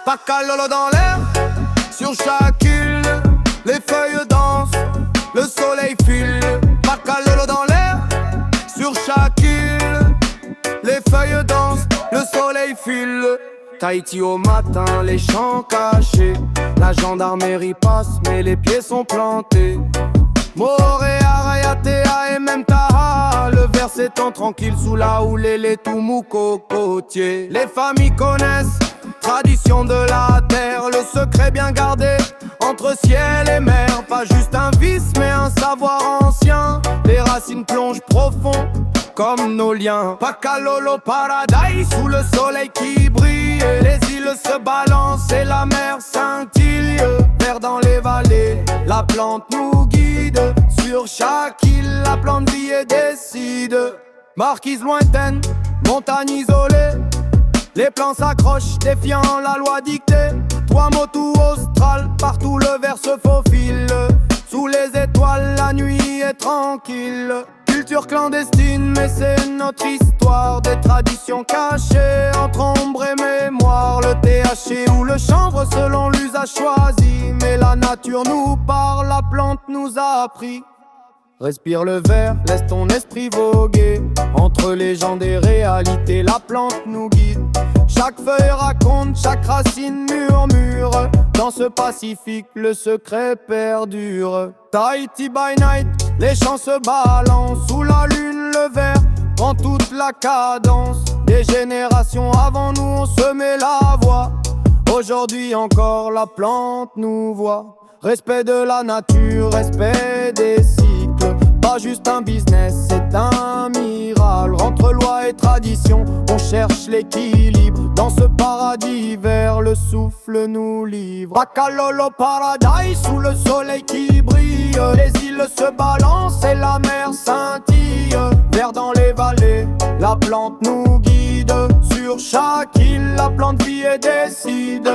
Pacalolo dans l'air, sur chaque île, les feuilles dansent, le soleil file. Pacalolo dans l'air, sur chaque île, les feuilles dansent, le soleil file. Tahiti au matin, les champs cachés, la gendarmerie passe mais les pieds sont plantés. Moréa, Rayatea et même Taha, le vers s'étend tranquille sous la houle et les tout mous cocotiers. Les familles connaissent, tradition de la terre, le secret bien gardé entre ciel et mer. Pas juste un vice mais un savoir ancien, les racines plongent profond comme nos liens. Pacalolo paradis sous le soleil qui brille, les îles se balancent et la mer scintille. Vert dans les vallées, la plante nous guide, sur chaque île la plante vit et décide. Marquise lointaine, montagne isolée, les plans s'accrochent défiant la loi dictée. Trois mots tout austral, partout le vert se faufile. Sous les étoiles la nuit est tranquille. Culture clandestine mais c'est notre histoire, des traditions cachées entre ombre et mémoire. Le THC ou le chanvre selon l'usage choisi, mais la nature nous parle, la plante nous a appris. Respire le verre, laisse ton esprit voguer entre légendes et réalités, la plante nous guide. Chaque feuille raconte, chaque racine murmure, dans ce Pacifique le secret perdure. Tahiti by night, les champs se balancent, sous la lune le vert prend toute la cadence. Des générations avant nous on semait la voie, aujourd'hui encore la plante nous voit. Respect de la nature, respect des cycles, pas juste un business, c'est un miracle. Entre loi et tradition, on cherche l'équilibre, dans ce paradis vert, le souffle nous livre. Pacalolo paradis, sous le soleil qui brille, les îles se balancent et la mer scintille. Vert dans les vallées, la plante nous guide, sur chaque île, la plante vit et décide.